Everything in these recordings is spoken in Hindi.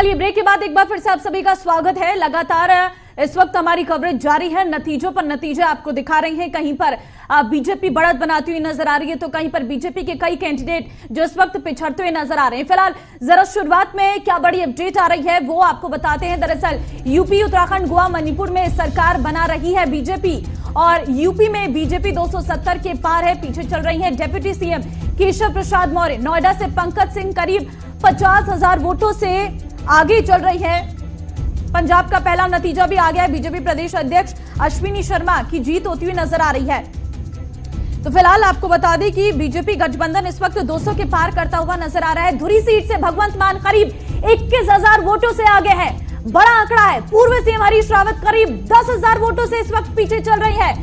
चलिए ब्रेक के बाद एक बार फिर से आप सभी का स्वागत है। लगातार इस वक्त हमारी कवरेज जारी है, नतीजों पर नतीजे आपको दिखा रहे हैं। कहीं पर बीजेपी बढ़त बनाती हुई नजर आ रही है तो कहीं पर बीजेपी के कई कैंडिडेट जो इस वक्त पिछड़ते हुए नजर आ रहे हैं। फिलहाल जरा शुरुआत में क्या बड़ी अपडेट आ रही है वो आपको बताते हैं। दरअसल यूपी, उत्तराखंड, गोवा, मणिपुर में सरकार बना रही है बीजेपी और यूपी में बीजेपी 270 के पार है। पीछे चल रही है डिप्टी सीएम केशव प्रसाद मौर्य। नोएडा से पंकज सिंह करीब 50,000 वोटों से आगे चल रही है। पंजाब का पहला नतीजा भी आ गया है। बीजेपी प्रदेश अध्यक्ष अश्विनी शर्मा की जीत होती हुई नजर आ रही है। तो फिलहाल आपको बता दें कि बीजेपी गठबंधन इस वक्त 200 के पार करता हुआ नजर आ रहा है। धुरी सीट से भगवंत मान करीब 21,000 वोटों से आगे है। बड़ा आंकड़ा है। पूर्व सीएम हरीश रावत करीब 10,000 वोटों से इस वक्त पीछे चल रही है।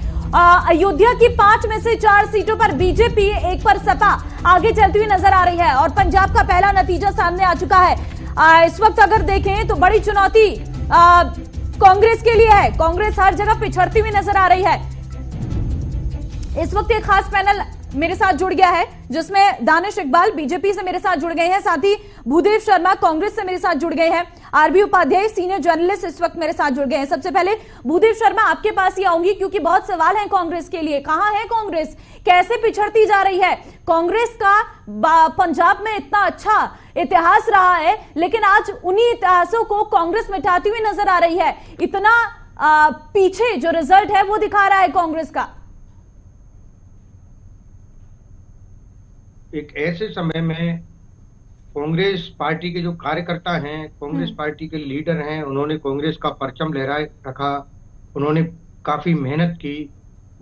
अयोध्या की 5 में से 4 सीटों पर बीजेपी, एक पर सपा आगे चलती हुई नजर आ रही है और पंजाब का पहला नतीजा सामने आ चुका है। इस वक्त अगर देखें तो बड़ी चुनौती कांग्रेस के लिए है। कांग्रेस हर जगह पिछड़ती हुई नजर आ रही है। इस वक्त एक खास पैनल मेरे साथ जुड़ गया है जिसमें दानिश इकबाल बीजेपी से मेरे साथ जुड़ गए हैं, साथ ही भूदेव शर्मा कांग्रेस से मेरे साथ जुड़ गए हैं, आरबी उपाध्याय सीनियर जर्नलिस्ट इस वक्त मेरे साथ जुड़ गए हैं। सबसे पहले भूदेव शर्मा आपके पास ही आऊंगी क्योंकि बहुत सवाल हैं कांग्रेस के लिए। कहां है कांग्रेस, कैसे पिछड़ती जा रही है? कांग्रेस का पंजाब में इतना अच्छा इतिहास रहा है लेकिन आज उन्हीं इतिहासों को कांग्रेस मिटाती हुई नजर आ रही है। इतना पीछे जो रिजल्ट है वो दिखा रहा है कांग्रेस का। एक ऐसे समय में कांग्रेस पार्टी के जो कार्यकर्ता हैं, कांग्रेस पार्टी के लीडर हैं, उन्होंने कांग्रेस का परचम लहराए रखा। उन्होंने काफी मेहनत की।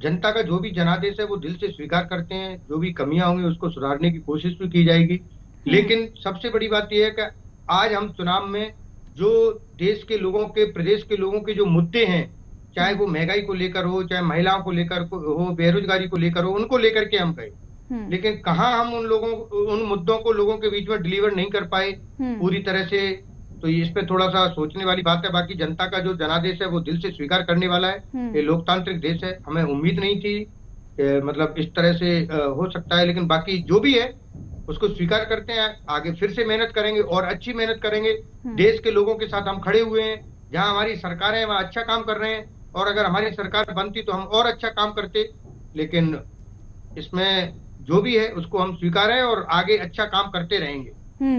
जनता का जो भी जनादेश है वो दिल से स्वीकार करते हैं। जो भी कमियां होंगी उसको सुधारने की कोशिश भी की जाएगी। लेकिन सबसे बड़ी बात यह है कि आज हम चुनाव में जो देश के लोगों के, प्रदेश के लोगों के जो मुद्दे हैं, चाहे वो महंगाई को लेकर हो, चाहे महिलाओं को लेकर हो, बेरोजगारी को लेकर हो, उनको लेकर के हम गए। लेकिन कहां हम उन मुद्दों को लोगों के बीच में डिलीवर नहीं कर पाए पूरी तरह से। तो इस पे थोड़ा सा सोचने वाली बात है। बाकी जनता का जो जनादेश है वो दिल से स्वीकार करने वाला है। ये लोकतांत्रिक देश है। हमें उम्मीद नहीं थी मतलब इस तरह से हो सकता है, लेकिन बाकी जो भी है उसको स्वीकार करते हैं। आगे फिर से मेहनत करेंगे और अच्छी मेहनत करेंगे। देश के लोगों के साथ हम खड़े हुए हैं। जहां हमारी सरकार है वहां अच्छा काम कर रहे हैं और अगर हमारी सरकार बनती तो हम और अच्छा काम करते। लेकिन इसमें जो भी है उसको हम स्वीकार है और आगे अच्छा काम करते रहेंगे।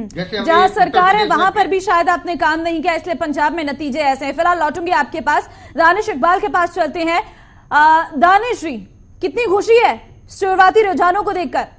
जैसे जहां सरकार है वहां पर भी शायद आपने काम नहीं किया, इसलिए पंजाब में नतीजे ऐसे हैं। फिलहाल लौटूंगी आपके पास, दानिश इकबाल के पास चलते हैं। दानिश जी, कितनी खुशी है शुरुआती रुझानों को देखकर?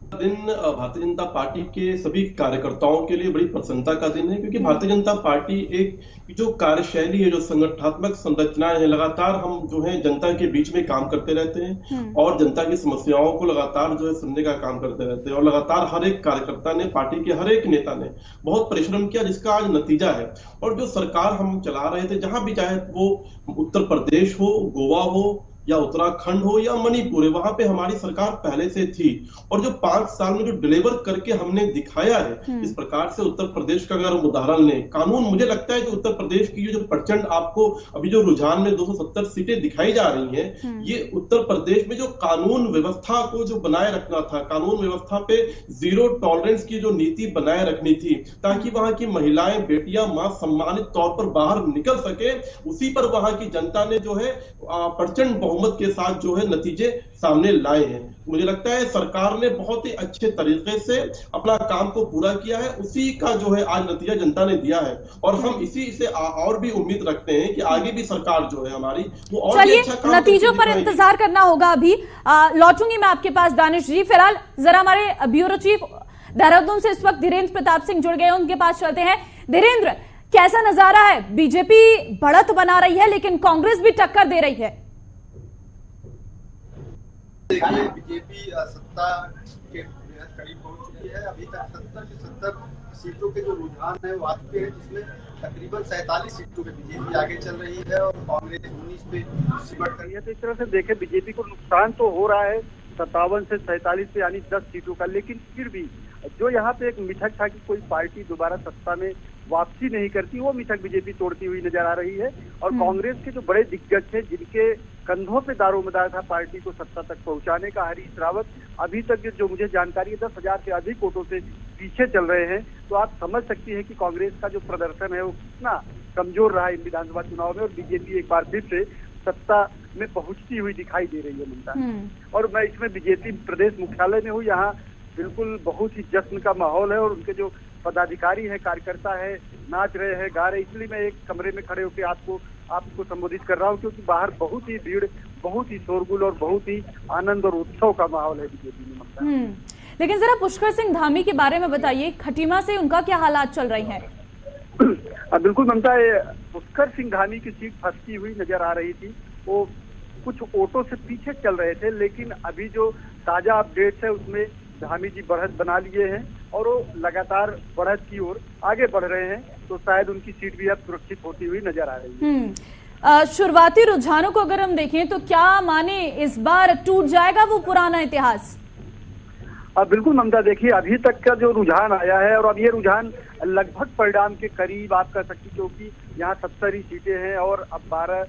दिन भारतीय जनता पार्टी के सभी कार्यकर्ताओं के लिए बड़ी प्रसन्नता का दिन है क्योंकि भारतीय जनता पार्टी एक जो कार्यशैली है, जो संगठनात्मक संरचनाएं हैं, लगातार हम जो है जनता के बीच में काम करते रहते हैं और जनता की समस्याओं को लगातार जो है सुनने का काम करते रहते हैं और लगातार हर एक कार्यकर्ता ने, पार्टी के हर एक नेता ने बहुत परिश्रम किया जिसका आज नतीजा है। और जो सरकार हम चला रहे थे, जहां भी चाहे वो उत्तर प्रदेश हो, गोवा हो या उत्तराखंड हो या मणिपुर है, वहां पे हमारी सरकार पहले से थी। और जो 5 साल में जो डिलीवर करके हमने दिखाया है, इस प्रकार से उत्तर प्रदेश का अगर हम उदाहरण लें, कानून, मुझे लगता है कि उत्तर प्रदेश की जो प्रचंड आपको अभी जो रुझान में 270 सीटें दिखाई जा रही हैं, ये उत्तर प्रदेश में जो कानून व्यवस्था को जो बनाए रखना था, कानून व्यवस्था पे जीरो टॉलरेंस की जो नीति बनाए रखनी थी ताकि वहां की महिलाएं, बेटियां, मां सम्मानित तौर पर बाहर निकल सके, उसी पर वहां की जनता ने जो है प्रचंड बहुमत के साथ जो है नतीजे सामने लाए हैं। मुझे लगता है सरकार ने बहुत ही अच्छे तरीके से अपना काम को पूरा किया है। उसी का जो है आज नतीजा जनता ने दिया है और हम इसी से और भी उम्मीद रखते हैं कि आगे भी सरकार जो है हमारी वो और भी अच्छा काम नतीजों पर इंतजार करना होगा। अभी लौटूंगी मैं आपके पास दानिश जी। फिलहाल जरा हमारे ब्यूरो चीफ देहरादून से इस वक्त धीरेन्द्र प्रताप सिंह जुड़ गए, उनके पास चलते हैं। धीरेन्द्र, कैसा नजारा है? बीजेपी बढ़त बना रही है लेकिन कांग्रेस भी टक्कर दे रही है। देखिए, बीजेपी सत्ता के करीब पहुंच चुकी है। अभी तक 70 की 70 सीटों के जो रुझान है वो आ चुके हैं, जिसमें तकरीबन 47 सीटों पे बीजेपी आगे चल रही है और कांग्रेस 19 पे सिमट रही है। तो इस तरह से देखें, बीजेपी को नुकसान तो हो रहा है 57 से 47 पे यानी 10 सीटों का, लेकिन फिर भी जो यहाँ पे एक मिथक था कि कोई पार्टी दोबारा सत्ता में वापसी नहीं करती, वो मिथक बीजेपी तोड़ती हुई नजर आ रही है। और कांग्रेस के जो बड़े दिग्गज थे, जिनके कंधों पे दारोमदार था पार्टी को सत्ता तक पहुंचाने का, हरीश रावत, अभी तक जो मुझे जानकारी है 10,000 से अधिक वोटों से पीछे चल रहे हैं, तो आप समझ सकती हैं कि कांग्रेस का जो प्रदर्शन है वो कितना कमजोर रहा इन विधानसभा चुनाव में, और बीजेपी एक बार फिर से सत्ता में पहुंचती हुई दिखाई दे रही है ममता। और मैं इसमें बीजेपी प्रदेश मुख्यालय में हूँ, यहाँ बिल्कुल बहुत ही जश्न का माहौल है, और उनके जो पदाधिकारी है, कार्यकर्ता है, नाच रहे हैं, गा रहे हैं। इसलिए मैं एक कमरे में खड़े होकर आपको संबोधित कर रहा हूँ, क्योंकि बाहर बहुत ही भीड़, बहुत ही शोरगुल और बहुत ही आनंद और उत्सव का माहौल है बीजेपी में ममता। लेकिन जरा पुष्कर सिंह धामी के बारे में बताइए, खटीमा से उनका क्या हालात चल रहे हैं? बिल्कुल ममता, पुष्कर सिंह धामी की सीट फंसती हुई नजर आ रही थी। वो कुछ ऑटो से पीछे चल रहे थे, लेकिन अभी जो ताजा अपडेट्स है उसमें धामी जी बढ़त बना लिए हैं और वो लगातार बढ़त की ओर आगे बढ़ रहे हैं, तो शायद उनकी सीट भी अब सुरक्षित होती हुई नजर आ रही है। शुरुआती रुझानों को अगर हम देखें तो क्या माने इस बार टूट जाएगा वो पुराना इतिहास? बिल्कुल ममता, देखिए अभी तक का जो रुझान आया है, और अब ये रुझान लगभग परिणाम के करीब आप कह सकती, क्योंकि यहाँ 70 ही सीटें हैं और अब 12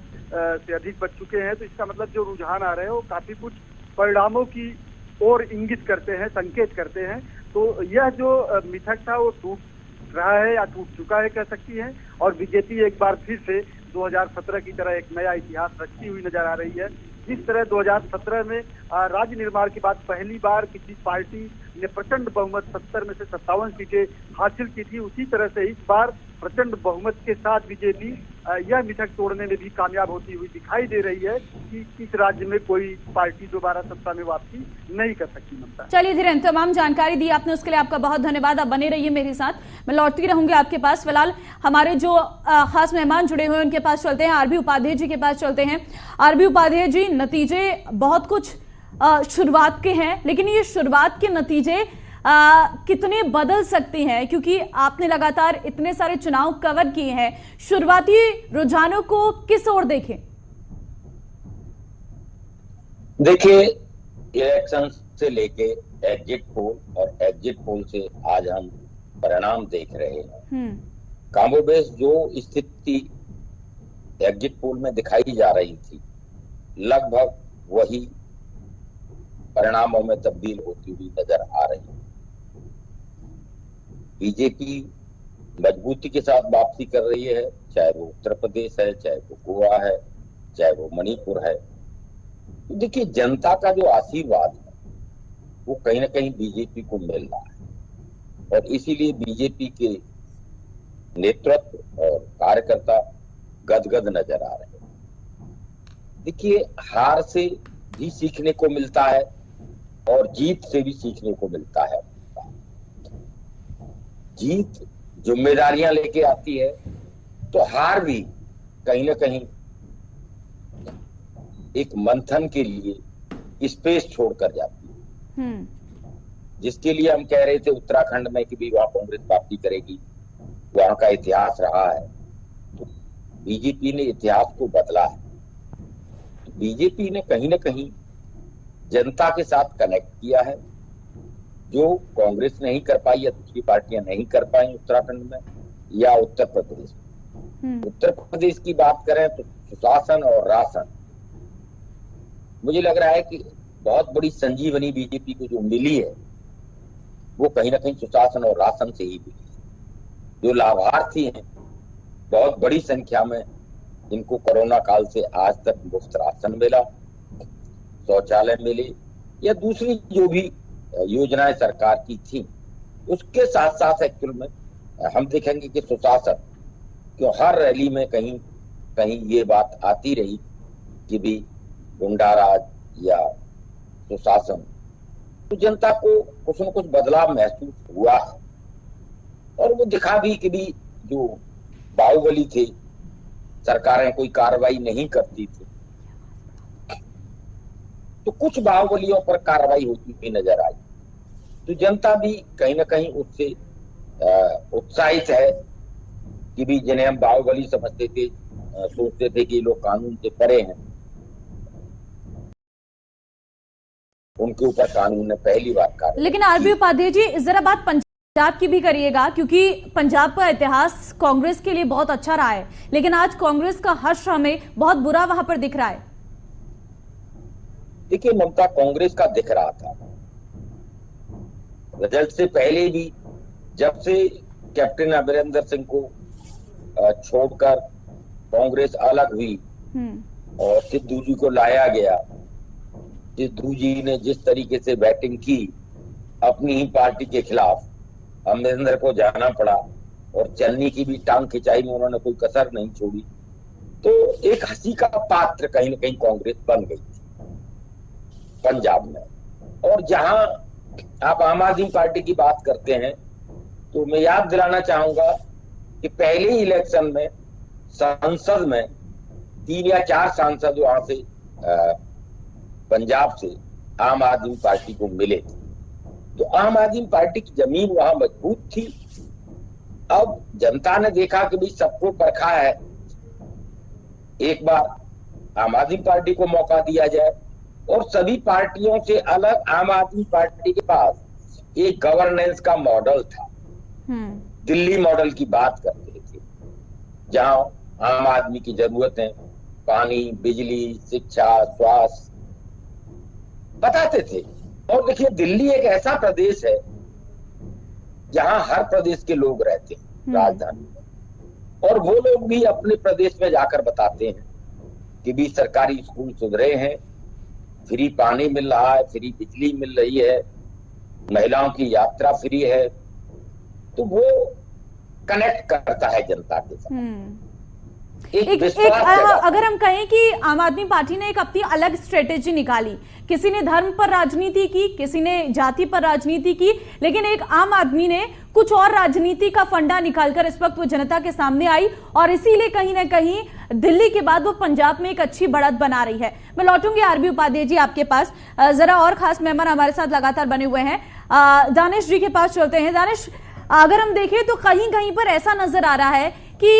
से अधिक बच चुके हैं, तो इसका मतलब जो रुझान आ रहे हैं वो काफी कुछ परिणामों की ओर इंगित करते हैं, संकेत करते हैं। तो यह जो मिथक था वो टूट रहा है या टूट चुका है कह सकती है, और बीजेपी एक बार फिर से 2017 की तरह एक नया इतिहास रचती हुई नजर आ रही है। जिस तरह 2017 में राज्य निर्माण के बाद पहली बार किसी पार्टी ने प्रचंड बहुमत 70 में से 57 सीटें हासिल की थी, उसी तरह से इस बार प्रचंड बहुमत के साथ बीजेपी यह मिथक तोड़ने में भी कामयाब होती हुई दिखाई दे रही है कि इस राज्य में कोई पार्टी दोबारा सत्ता में वापसी नहीं कर सकती ममता। चलिए धीरेन्द्र, तमाम जानकारी दी आपने, उसके लिए आपका बहुत धन्यवाद। आप बने रहिए मेरे साथ, मैं लौटती रहूंगी आपके पास। फिलहाल हमारे जो खास मेहमान जुड़े हुए हैं उनके पास चलते हैं, आरबी उपाध्याय जी के पास चलते हैं। आरबी उपाध्याय जी, नतीजे बहुत कुछ शुरुआत के हैं, लेकिन ये शुरुआत के नतीजे कितने बदल सकते हैं, क्योंकि आपने लगातार इतने सारे चुनाव कवर किए हैं। शुरुआती रुझानों को किस ओर देखें? देखिए, इलेक्शन से लेके एग्जिट पोल और एग्जिट पोल से आज हम परिणाम देख रहे हैं। कामोबेश जो स्थिति एग्जिट पोल में दिखाई जा रही थी, लगभग वही परिणामों में तब्दील होती हुई नजर आ रही है। बीजेपी मजबूती के साथ वापसी कर रही है, चाहे वो उत्तर प्रदेश है, चाहे वो गोवा है, चाहे वो मणिपुर है। तो देखिए, जनता का जो आशीर्वाद है वो कहीं ना कहीं बीजेपी को मिल रहा है, और इसीलिए बीजेपी के नेतृत्व और कार्यकर्ता गदगद नजर आ रहे हैं। देखिए, हार से भी सीखने को मिलता है और जीत से भी सीखने को मिलता है। जीत जिम्मेदारियां लेके आती है, तो हार भी कहीं ना कहीं एक मंथन के लिए स्पेस छोड़कर जाती है। जिसके लिए हम कह रहे थे उत्तराखंड में कि भी वहां कांग्रेस वापसी करेगी, वहां का इतिहास रहा है, तो बीजेपी ने इतिहास को बदला है। तो बीजेपी ने कहीं ना कहीं जनता के साथ कनेक्ट किया है, जो कांग्रेस नहीं कर पाई या दूसरी पार्टियां नहीं कर पाई उत्तराखंड में या उत्तर प्रदेश में। उत्तर प्रदेश की बात करें तो सुशासन और राशन, मुझे लग रहा है कि बहुत बड़ी संजीवनी बीजेपी को जो मिली है वो कहीं ना कहीं सुशासन और राशन से ही मिली है। जो लाभार्थी हैं बहुत बड़ी संख्या में, जिनको कोरोना काल से आज तक मुफ्त राशन मिला, शौचालय मिले या दूसरी जो भी योजनाएं सरकार की थी, उसके साथ साथ एक्चुअल में हम देखेंगे कि सुशासन, क्यों हर रैली में कहीं कहीं ये बात आती रही कि भी गुंडा राज या सुशासन, तो जनता को कुछ न कुछ बदलाव महसूस हुआ है। और वो दिखा भी कि भी जो बाहुबली थे, सरकारें कोई कार्रवाई नहीं करती थी, तो कुछ बाहुबलियों पर कार्रवाई होती हुई नजर आई। तो जनता भी कहीं ना कहीं उससे उत्साहित है कि भी जिन्हें हम बाहुबली समझते थे, सोचते थे कि लोग कानून से परे हैं, उनके ऊपर कानून ने पहली बार कार्रवाई। लेकिन आरबी उपाध्याय जी, जरा बात पंजाब की भी करिएगा, क्योंकि पंजाब का इतिहास कांग्रेस के लिए बहुत अच्छा रहा है, लेकिन आज कांग्रेस का हर्ष हमें बहुत बुरा वहां पर दिख रहा है। देखिए ममता, कांग्रेस का दिख रहा था रिजल्ट से पहले भी जब से कैप्टन अमरिंदर सिंह को छोड़कर कांग्रेस अलग हुई और सिद्धू जी को लाया गया, सिद्धू जी ने जिस तरीके से बैटिंग की अपनी ही पार्टी के खिलाफ, अमरिंदर को जाना पड़ा और चलनी की भी टांग खिंचाई में उन्होंने कोई कसर नहीं छोड़ी। तो एक हंसी का पात्र कहीं ना कहीं कांग्रेस बन गई थी पंजाब में। और जहां आप आम आदमी पार्टी की बात करते हैं तो मैं याद दिलाना चाहूंगा कि पहले ही इलेक्शन में संसद में 3 या 4 सांसद वहां से पंजाब से आम आदमी पार्टी को मिले थे। तो आम आदमी पार्टी की जमीन वहां मजबूत थी। अब जनता ने देखा कि भाई सबको परखा है, एक बार आम आदमी पार्टी को मौका दिया जाए। और सभी पार्टियों से अलग आम आदमी पार्टी के पास एक गवर्नेंस का मॉडल था। दिल्ली मॉडल की बात करते थे, जहां आम आदमी की जरूरतें पानी, बिजली, शिक्षा, स्वास्थ्य बताते थे। और देखिए, दिल्ली एक ऐसा प्रदेश है जहां हर प्रदेश के लोग रहते हैं राजधानी में, और वो लोग भी अपने प्रदेश में जाकर बताते हैं कि भी सरकारी स्कूल सुधरे हैं, फ्री पानी मिल रहा है, फ्री बिजली मिल रही है, महिलाओं की यात्रा फ्री है। तो वो कनेक्ट करता है जनता के साथ। अगर हम कहें कि आम आदमी पार्टी ने एक अपनी अलग स्ट्रेटेजी निकाली, किसी ने धर्म पर राजनीति की, किसी ने जाति पर राजनीति की, लेकिन एक आम आदमी ने कुछ और राजनीति का फंडा निकालकर इस वक्त वो जनता के सामने आई, और इसीलिए कहीं ना कहीं दिल्ली के बाद वो पंजाब में एक अच्छी बढ़त बना रही है। मैं लौटूंगी आरबी उपाध्याय जी आपके पास, जरा और खास मेहमान हमारे साथ लगातार बने हुए हैं। दानिश जी के पास चलते हैं। दानिश, अगर हम देखें तो कहीं कहीं पर ऐसा नजर आ रहा है कि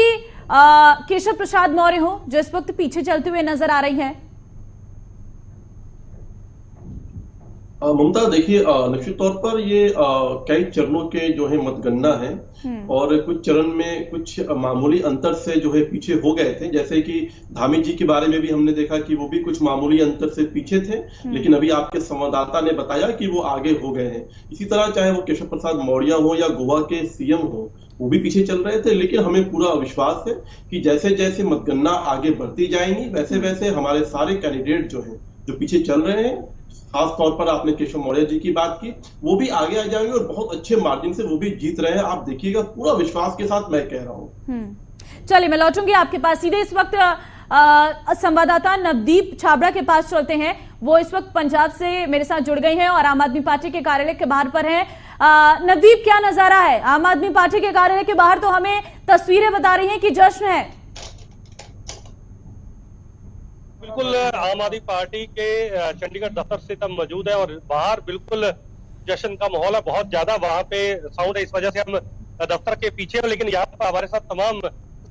केशव प्रसाद मौर्य हो जो इस वक्त पीछे चलते हुए नजर आ रही है। ममता, देखिए, निश्चित तौर पर ये कई चरणों के जो है मतगणना है, और कुछ चरण में कुछ मामूली अंतर से जो है पीछे हो गए थे। जैसे कि धामी जी के बारे में भी हमने देखा कि वो भी कुछ मामूली अंतर से पीछे थे, लेकिन अभी आपके संवाददाता ने बताया कि वो आगे हो गए हैं। इसी तरह चाहे वो केशव प्रसाद मौर्य हो या गोवा के सीएम हो, वो भी पीछे चल रहे थे। लेकिन हमें पूरा विश्वास है कि जैसे जैसे मतगणना आगे बढ़ती जाएंगी, वैसे वैसे हमारे सारे कैंडिडेट जो हैं, जो पीछे चल रहे हैं, खास तौर पर आपने केशव मौर्य जी की बात की, वो भी आगे आ जाएंगे और बहुत अच्छे मार्जिन से वो भी जीत रहे हैं। आप देखिएगा, पूरा विश्वास के साथ मैं कह रहा हूँ। चलिए, मैं लौटूंगी आपके पास। सीधे इस वक्त संवाददाता नवदीप छाबड़ा के पास चलते हैं। वो इस वक्त पंजाब से मेरे साथ जुड़ गई हैं और आम आदमी पार्टी के कार्यालय के बाहर पर हैं। नवदीप, क्या नजारा है? आम आदमी पार्टी के कार्यालय के बाहर तो हमें तस्वीरें बता रही हैं कि जश्न है। बिल्कुल, आम आदमी पार्टी के चंडीगढ़ दफ्तर से तब मौजूद है और बाहर बिल्कुल जश्न का माहौल है। बहुत ज्यादा वहां पे साउंड है, इस वजह से हम दफ्तर के पीछे हैं। लेकिन यहाँ पर हमारे साथ तमाम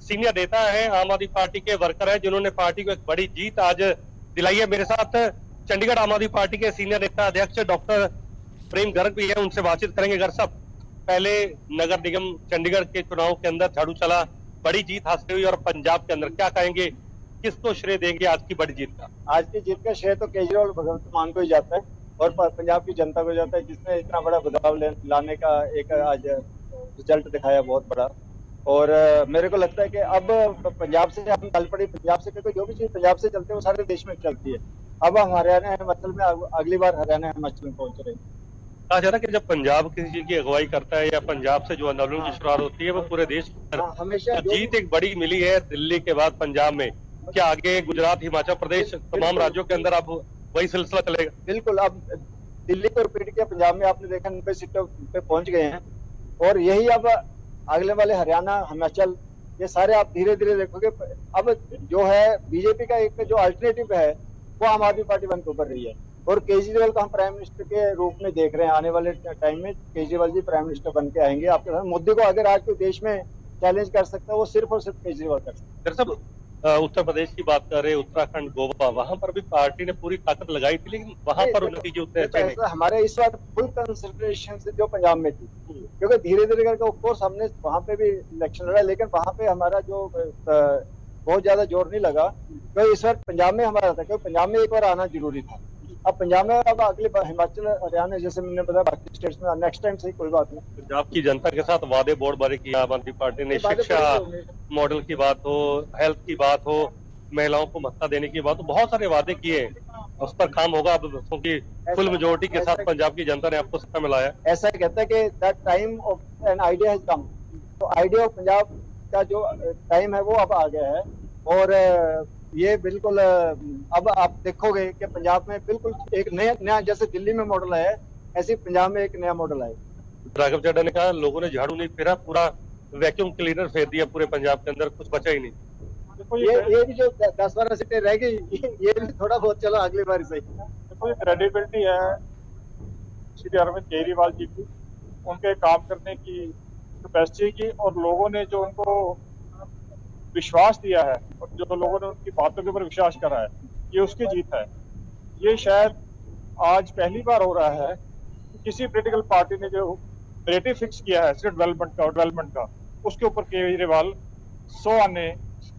सीनियर नेता है, आम आदमी पार्टी के वर्कर है, जिन्होंने पार्टी को एक बड़ी जीत आज दिलाई है। मेरे साथ चंडीगढ़ आम आदमी पार्टी के सीनियर नेता अध्यक्ष डॉक्टर प्रेम गर्ग भी है, उनसे बातचीत करेंगे। अगर सब पहले नगर निगम चंडीगढ़ के चुनाव के अंदर झाड़ू चला, बड़ी जीत हासिल हुई, और पंजाब के अंदर क्या कहेंगे, किसको श्रेय देंगे आज की बड़ी जीत का? आज की जीत का श्रेय तो केजरीवाल भगवंत मान को ही जाता है और पंजाब की जनता को जाता है, जिसने इतना बड़ा बदलाव लाने का एक आज रिजल्ट दिखाया बहुत बड़ा। और मेरे को लगता है कि अब पंजाब से हम चल पड़ी, पंजाब से क्योंकि जो भी चीज पंजाब से चलती है वो सारे देश में चलती है। अब हम हरियाणा हिमाचल में अगली बार हरियाणा हिमाचल में पहुंच रहे हैं। कहा जाता है कि जब पंजाब किसी चीज की अगुवाई करता है या पंजाब से जो आंदोलन की शुरुआत होती है वो पूरे देश हमेशा जीत एक बड़ी मिली है दिल्ली के बाद पंजाब में। क्या आगे गुजरात, हिमाचल प्रदेश, तमाम राज्यों के अंदर अब वही सिलसिला चलेगा? बिल्कुल, अब दिल्ली को रिपीट किया, पंजाब में आपने देखा 90 सीटों पे पहुंच गए हैं, और यही अब अगले वाले हरियाणा, हिमाचल, ये सारे आप धीरे धीरे देखोगे। अब जो है बीजेपी का एक जो अल्टरनेटिव है वो आम आदमी पार्टी बन के उभर रही है, और केजरीवाल को हम प्राइम मिनिस्टर के रूप में देख रहे हैं। आने वाले टाइम में केजरीवाल जी प्राइम मिनिस्टर बन के आएंगे आपके साथ। मोदी को अगर आज कोई देश में चैलेंज कर सकता है वो सिर्फ और सिर्फ केजरीवाल कर सकता है। दरअसल उत्तर प्रदेश की बात कर रहे, उत्तराखंड, गोवा, वहां पर भी पार्टी ने पूरी ताकत लगाई थी, लेकिन वहां पर नतीजे उतने अच्छे नहीं। हमारे इस बार फुल कंसंट्रेशन से जो पंजाब में थी, क्योंकि धीरे धीरे करके ऑफकोर्स हमने वहां पे भी इलेक्शन लड़ा, लेकिन वहां पे हमारा जो बहुत ज्यादा जोर नहीं लगा। तो इस बार पंजाब में हमारा था, क्योंकि पंजाब में एक बार आना जरूरी था। अब पंजाब में अब अगले हिमाचल हरियाणा जैसे मैंने बताया बाकी स्टेट्स में नेक्स्ट टाइम से कोई बात नहीं। पंजाब की जनता के साथ वादे बहुत बड़े किए आम आदमी पार्टी ने, शिक्षा मॉडल की बात हो, हेल्थ की बात हो, महिलाओं को भत्ता देने की बात हो, बहुत सारे वादे किए हैं, उस पर काम होगा। अब क्योंकि फुल मेजोरिटी के साथ पंजाब की जनता ने आपको सत्ता में लाया। ऐसा कहता है कि that time of an idea has come, तो आइडिया ऑफ पंजाब का जो टाइम है वो अब आ गया है। और ये बिल्कुल अब आप देखोगे कि पंजाब में बिल्कुल एक नया जैसे दिल्ली में मॉडल है, ऐसे पंजाब में एक नया मॉडल है। राघव चड्ढा ने कहा लोगों ने झाड़ू नहीं फेरा, पूरा वैक्यूम क्लीनर फेर दिया पूरे पंजाब के अंदर, कुछ बचा ही नहीं। ये भी जो 10-12 सीटें रह गई ये भी थोड़ा बहुत चलो अगली बार सही। देखो ये क्रेडिबिलिटी है श्री अरविंद केजरीवाल जी की, उनके काम करने की कैपेसिटी की, और लोगों ने जो उनको विश्वास दिया है और जो लोगों ने उनकी बातों के ऊपर विश्वास करा है, ये उसकी जीत है। ये शायद आज पहली बार हो रहा है कि किसी पॉलिटिकल पार्टी ने जो नैरेटिव फिक्स किया है सिर्फ डेवलपमेंट का, उसके ऊपर केजरीवाल 100 आने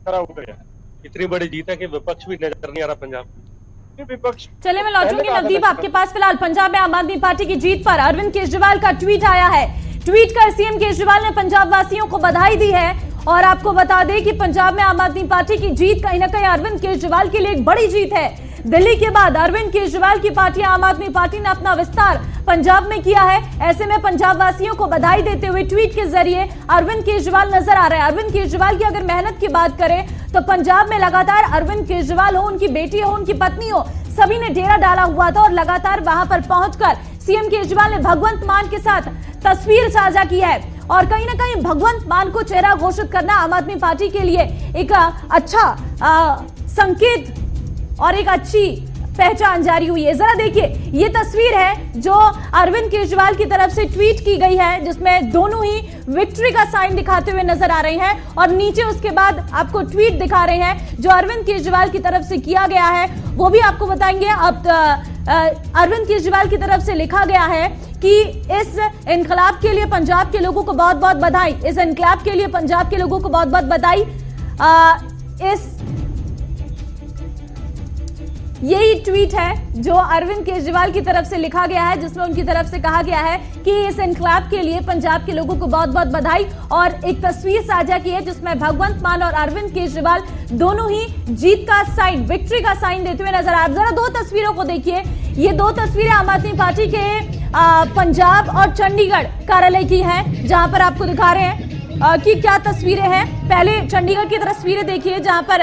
खरा उतरे हैं। इतनी बड़ी जीत है कि विपक्ष भी नजर नहीं आ रहा पंजाब। विपक्ष चलिए मैं लौटूंगी नवदीप आपके पास। फिलहाल पंजाब में आम आदमी पार्टी की जीत पर अरविंद केजरीवाल का ट्वीट आया है। ट्वीट कर सीएम केजरीवाल ने पंजाब वासियों को बधाई दी है और आपको बता दें कि पंजाब में आम आदमी पार्टी की जीत कहीं ना कहीं अरविंद केजरीवाल के लिए एक बड़ी जीत है। दिल्ली के बाद अरविंद केजरीवाल की पार्टी आम आदमी पार्टी ने अपना विस्तार पंजाब में किया है। ऐसे में पंजाब वासियों को बधाई देते हुए ट्वीट के जरिए अरविंद केजरीवाल नजर आ रहे हैं। अरविंद केजरीवाल की अगर मेहनत की बात करें तो पंजाब में लगातार अरविंद केजरीवाल हो, उनकी बेटी हो, उनकी पत्नी हो, सभी ने डेरा डाला हुआ था और लगातार वहां पर पहुंचकर सीएम केजरीवाल ने भगवंत मान के साथ तस्वीर साझा की है। और कहीं ना कहीं भगवंत मान को चेहरा घोषित करना आम आदमी पार्टी के लिए एक अच्छा संकेत और एक अच्छी पहचान जारी हुई है। जरा देखिए ये तस्वीर है जो अरविंद केजरीवाल की तरफ से ट्वीट की गई है, जिसमें दोनों ही विक्ट्री का साइन दिखाते हुए नजर आ रहे हैं और नीचे उसके बाद आपको ट्वीट दिखा रहे हैं जो अरविंद केजरीवाल की तरफ से किया गया है, वो भी आपको बताएंगे। अब अरविंद केजरीवाल की तरफ से लिखा गया है कि इस इनकलाब के लिए पंजाब के लोगों को बहुत बहुत बधाई, इस इनकलाब के लिए पंजाब के लोगों को बहुत बहुत बधाई। यही ट्वीट है जो अरविंद केजरीवाल की तरफ से लिखा गया है, जिसमें उनकी तरफ से कहा गया है कि इस इनकलाब के लिए पंजाब के लोगों को बहुत बहुत बधाई, और एक तस्वीर साझा की है जिसमें भगवंत मान और अरविंद केजरीवाल दोनों ही जीत का साइन, विक्ट्री का साइन देते हुए नजर आ रहे हैं। जरा दो तस्वीरों को देखिए, ये दो तस्वीरें आम आदमी पार्टी के पंजाब और चंडीगढ़ कार्यालय की हैं, जहां पर आपको दिखा रहे हैं कि क्या तस्वीरें हैं। पहले चंडीगढ़ की तस्वीरें देखिए जहां पर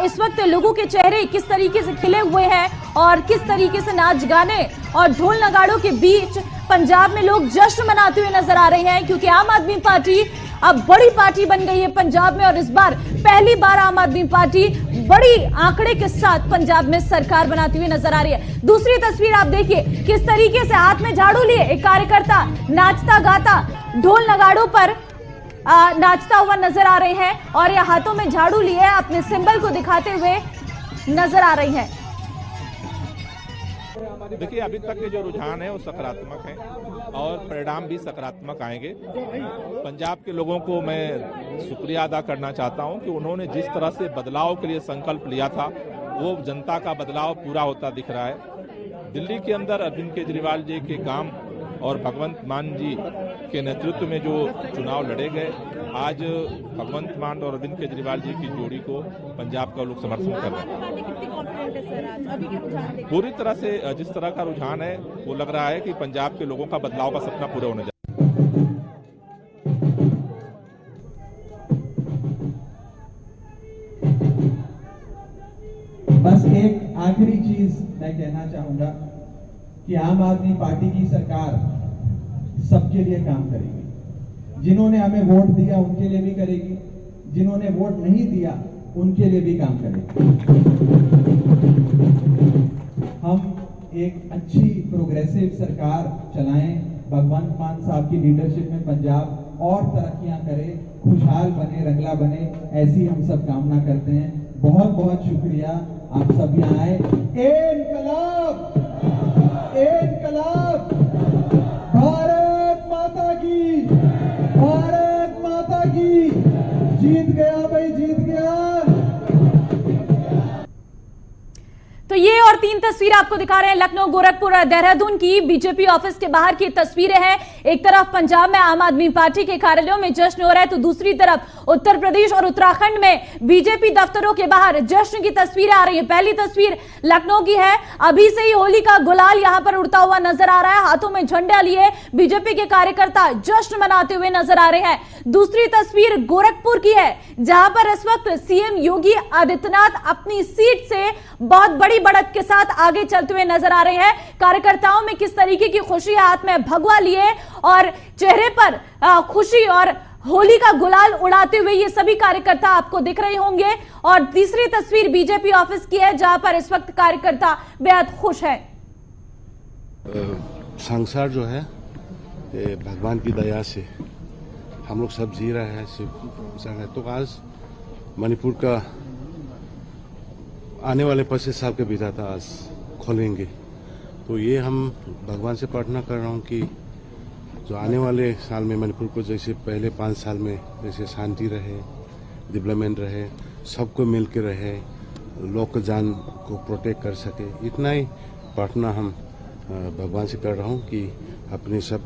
इस वक्त लोगों के चेहरे किस तरीके से खिले हुए हैं और किस तरीके से नाच गाने और ढोल नगाड़ों के बीच पंजाब में लोग जश्न मनाते हुए नजर आ रहे हैं, क्योंकि आम आदमी पार्टी अब बड़ी पार्टी बन गई है पंजाब में और इस बार पहली बार आम आदमी पार्टी बड़ी आंकड़े के साथ पंजाब में सरकार बनाती हुई नजर आ रही है। दूसरी तस्वीर आप देखिए किस तरीके से हाथ में झाड़ू लिए एक कार्यकर्ता नाचता गाता ढोल नगाड़ों पर नाचता हुआ नजर आ रहे हैं और ये हाथों में झाड़ू लिए अपने सिंबल को दिखाते हुए नजर आ रही हैं। देखिए अभी तक के जो रुझान है वो सकारात्मक है और परिणाम भी सकारात्मक आएंगे। पंजाब के लोगों को मैं शुक्रिया अदा करना चाहता हूं कि उन्होंने जिस तरह से बदलाव के लिए संकल्प लिया था वो जनता का बदलाव पूरा होता दिख रहा है। दिल्ली के अंदर अरविंद केजरीवाल जी के काम और भगवंत मान जी के नेतृत्व में जो चुनाव लड़े गए, आज भगवंत मान और अरविंद केजरीवाल जी की जोड़ी को पंजाब का लोग समर्थन कर रहे हैं। पूरी तरह से जिस तरह का रुझान है वो लग रहा है कि पंजाब के लोगों का बदलाव का सपना पूरा होने जा रहा है। बस एक आखिरी चीज मैं कहना चाहूंगा कि आम आदमी पार्टी की सरकार सबके लिए काम करेगी। जिन्होंने हमें वोट दिया उनके लिए भी करेगी, जिन्होंने वोट नहीं दिया उनके लिए भी काम करेगी। हम एक अच्छी प्रोग्रेसिव सरकार चलाएं, भगवंत मान साहब की लीडरशिप में पंजाब और तरक्कियां करे, खुशहाल बने, रंगला बने, ऐसी हम सब कामना करते हैं। बहुत बहुत शुक्रिया आप सब यहाँ आए। इनकलाब, इनकलाब, भारत माता की, भारत माता की, जीत गया भाई, जीत गया। तो ये और तीन तस्वीर आपको दिखा रहे हैं लखनऊ, गोरखपुर और देहरादून की बीजेपी ऑफिस के बाहर की तस्वीरें हैं। एक तरफ पंजाब में आम आदमी पार्टी के कार्यालयों में जश्न हो रहा है, तो दूसरी तरफ उत्तर प्रदेश और उत्तराखंड में बीजेपी दफ्तरों के बाहर जश्न की तस्वीरें आ रही है। पहली तस्वीर लखनऊ की है, अभी से ही होली का गुलाल यहां पर उड़ता हुआ नजर आ रहा है। हाथों में झंडा लिए बीजेपी के कार्यकर्ता जश्न मनाते हुए नजर आ रहे हैं। दूसरी तस्वीर गोरखपुर की है, जहां पर इस वक्त सीएम योगी आदित्यनाथ अपनी सीट से बहुत बड़ी बढ़त के साथ आगे चलते हुए नजर आ रहे हैं। कार्यकर्ताओं में किस तरीके की खुशी है, हाथ में भगवा लिए और चेहरे पर खुशी और होली का गुलाल उड़ाते हुए ये सभी कार्यकर्ता आपको दिख रहे होंगे। और तीसरी तस्वीर बीजेपी ऑफिस की है, जहां पर इस वक्त कार्यकर्ता बेहद खुश है। संसार जो है भगवान की दया से हम लोग सब जी रहे हैं। तो आज मणिपुर का आने वाले 25 साल के विधाता आज खोलेंगे, तो ये हम भगवान से प्रार्थना कर रहा हूँ कि जो आने वाले साल में मणिपुर को जैसे पहले 5 साल में जैसे शांति रहे, डेवलपमेंट रहे, सबको मिल के रहे, लोग को जान को प्रोटेक्ट कर सके, इतना ही प्रार्थना हम भगवान से कर रहा हूँ कि अपने सब